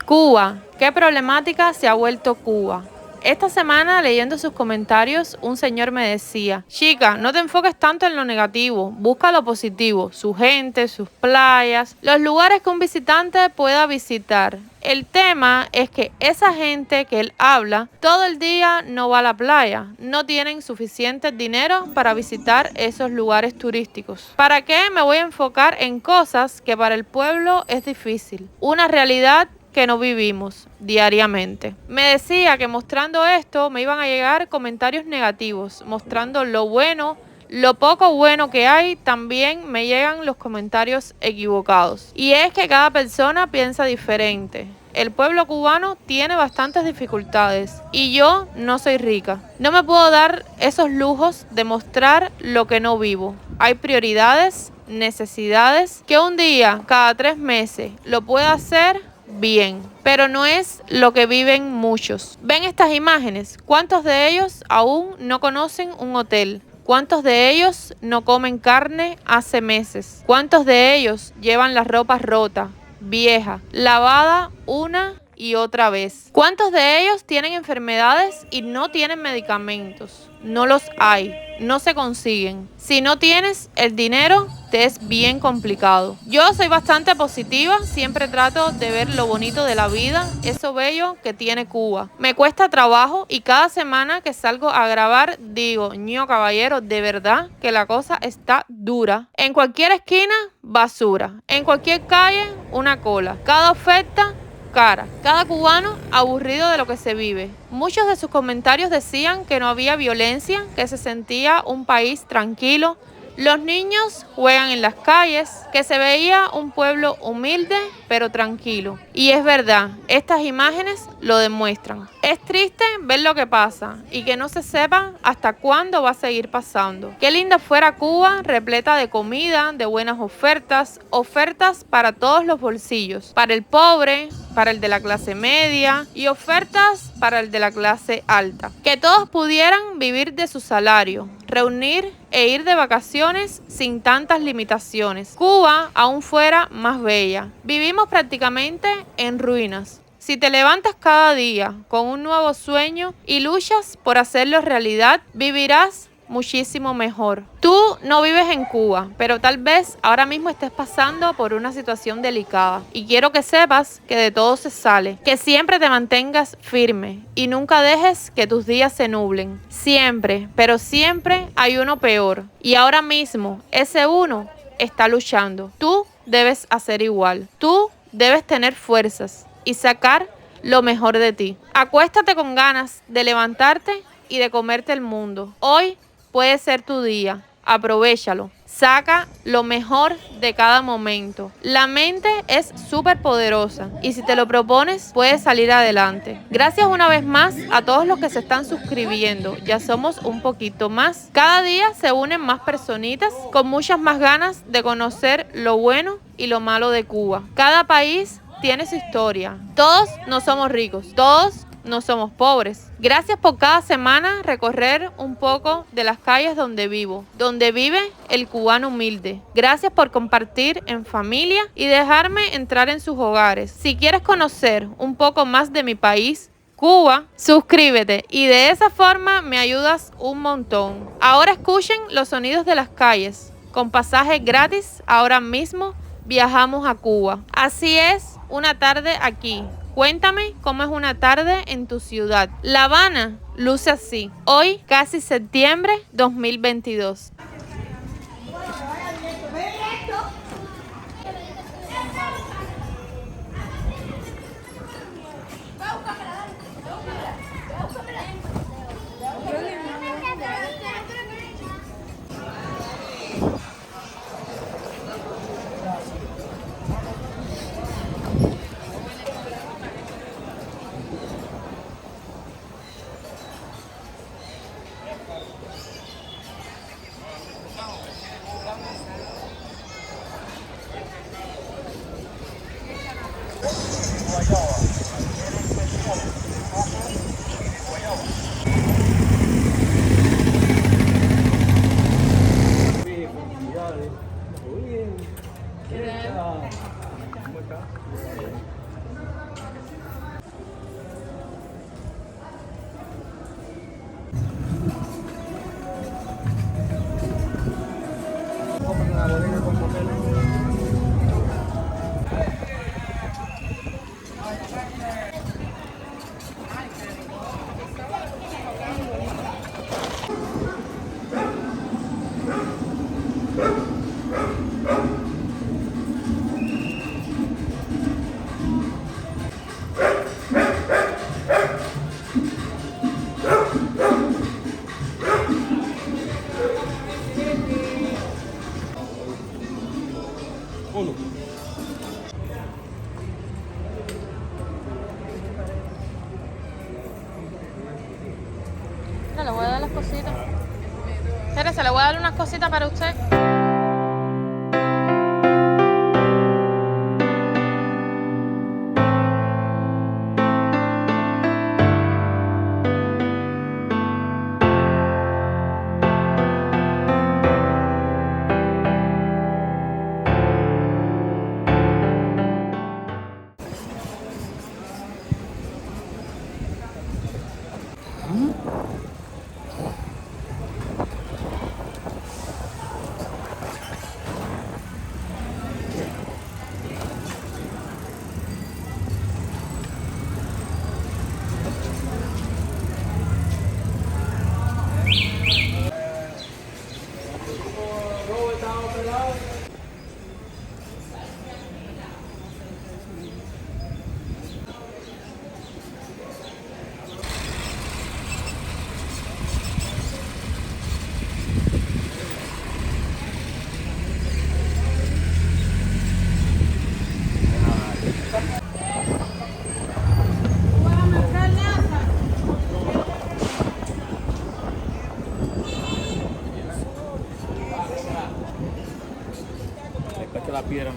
Cuba, ¿qué problemática se ha vuelto Cuba? Esta semana, leyendo sus comentarios, un señor me decía: chica, no te enfoques tanto en lo negativo, busca lo positivo, su gente, sus playas, los lugares que un visitante pueda visitar. El tema es que esa gente que él habla todo el día no va a la playa, no tienen suficiente dinero para visitar esos lugares turísticos. ¿Para qué me voy a enfocar en cosas que para el pueblo es difícil? Una realidad que no vivimos diariamente. Me decía que mostrando esto me iban a llegar comentarios negativos, mostrando lo bueno, lo poco bueno que hay. También me llegan los comentarios equivocados. Y es que cada persona piensa diferente. El pueblo cubano tiene bastantes dificultades y yo no soy rica. No me puedo dar esos lujos de mostrar lo que no vivo. Hay prioridades, necesidades, que un día, cada 3 meses, lo puedo hacer bien, pero no es lo que viven muchos. ¿Ven estas imágenes? ¿Cuántos de ellos aún no conocen un hotel? ¿Cuántos de ellos no comen carne hace meses? ¿Cuántos de ellos llevan la ropa rota, vieja, lavada una y otra vez? ¿Cuántos de ellos tienen enfermedades y no tienen medicamentos? No los hay, no se consiguen. Si no tienes el dinero, te es bien complicado. Yo soy bastante positiva, siempre trato de ver lo bonito de la vida, eso bello que tiene Cuba. Me cuesta trabajo y cada semana que salgo a grabar digo: ño caballero, de verdad que la cosa está dura. En cualquier esquina, basura. En cualquier calle, una cola. Cada oferta, cara. Cada cubano aburrido de lo que se vive. Muchos de sus comentarios decían que no había violencia, que se sentía un país tranquilo. Los niños juegan en las calles, que se veía un pueblo humilde pero tranquilo. Y es verdad, estas imágenes lo demuestran. Es triste ver lo que pasa y que no se sepa hasta cuándo va a seguir pasando. Qué linda fuera Cuba, repleta de comida, de buenas ofertas, ofertas para todos los bolsillos, para el pobre, para el de la clase media y ofertas para el de la clase alta. Que todos pudieran vivir de su salario, reunir e ir de vacaciones sin tantas limitaciones. Cuba aún fuera más bella. Vivimos prácticamente en ruinas. Si te levantas cada día con un nuevo sueño y luchas por hacerlo realidad, vivirás muchísimo mejor. Tú no vives en Cuba, pero tal vez ahora mismo estés pasando por una situación delicada. Y quiero que sepas que de todo se sale, que siempre te mantengas firme y nunca dejes que tus días se nublen. Siempre, pero siempre hay uno peor. Y ahora mismo ese uno está luchando. Tú debes hacer igual. Tú debes tener fuerzas y sacar lo mejor de ti. Acuéstate con ganas de levantarte y de comerte el mundo. Hoy puede ser tu día, aprovéchalo, saca lo mejor de cada momento. La mente es súper poderosa y si te lo propones, puedes salir adelante. Gracias una vez más a todos los que se están suscribiendo, ya somos un poquito más. Cada día se unen más personitas con muchas más ganas de conocer lo bueno y lo malo de Cuba. Cada país tiene su historia. Todos no somos ricos, todos no somos pobres. Gracias por cada semana recorrer un poco de las calles donde vivo, donde vive el cubano humilde. Gracias por compartir en familia y dejarme entrar en sus hogares. Si quieres conocer un poco más de mi país, Cuba, suscríbete y de esa forma me ayudas un montón. Ahora escuchen los sonidos de las calles. Con pasaje gratis, ahora mismo viajamos a Cuba. Así es una tarde aquí. Cuéntame cómo es una tarde en tu ciudad. La Habana luce así. Hoy, casi septiembre 2022. cositas. Espérese, le voy a dar unas cositas para usted. La piedra.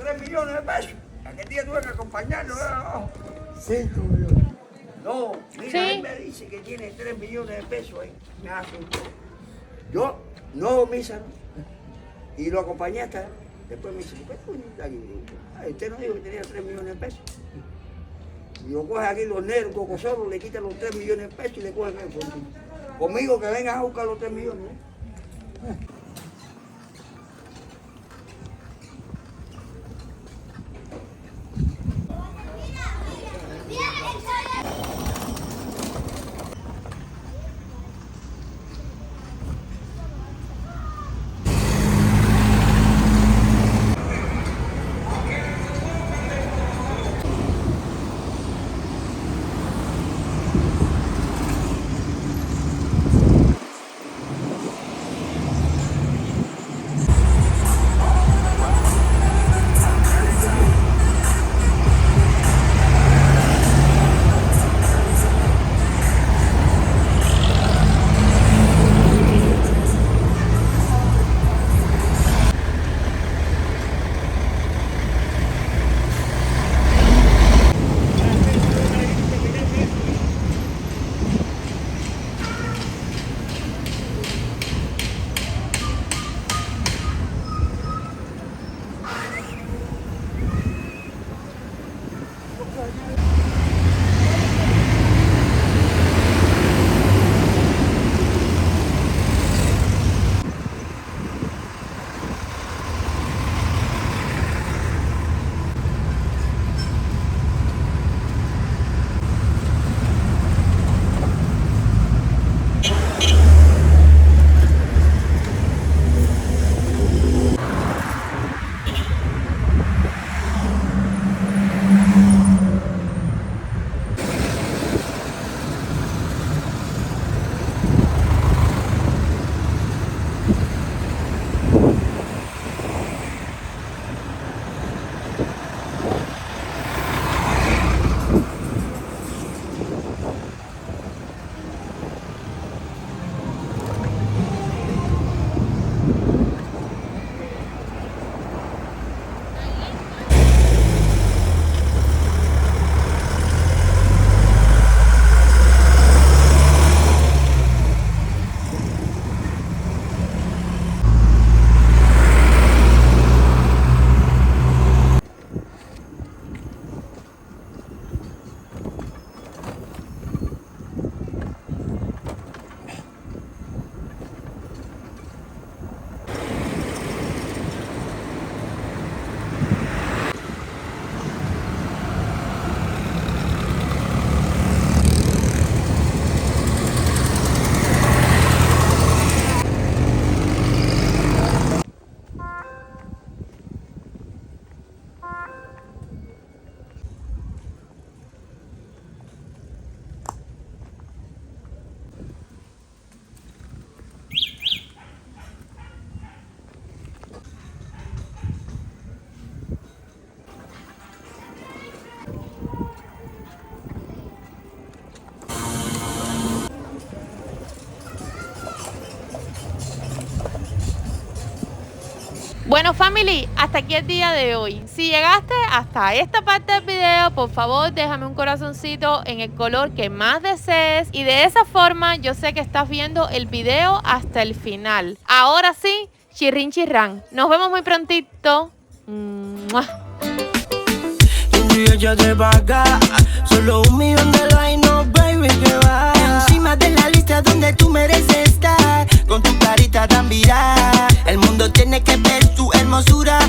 $3 millones de pesos. Aquel día tuve que acompañarlo. 5 millones. No, mira, Sí. él me dice que tiene 3 millones de pesos ahí. Me asustó. Yo no, misa, no. Y lo acompañé hasta. Después me dice, ¿qué coño está aquí? Usted no dijo que tenía 3 millones de pesos. Y lo coge aquí los negros, cocosoros, le quitan los 3 millones de pesos y le cogen el fondo. Conmigo que vengas a buscar los 3 millones. Bueno, family, hasta aquí el día de hoy. Si llegaste hasta esta parte del video, por favor déjame un corazoncito en el color que más desees y de esa forma yo sé que estás viendo el video hasta el final. Ahora sí, chirrin chirrán. Nos vemos muy prontito. ¡Mua! Un día ya te paga, solo $1 millón de likes, no baby, que va encima de la lista donde tú mereces. hermosura.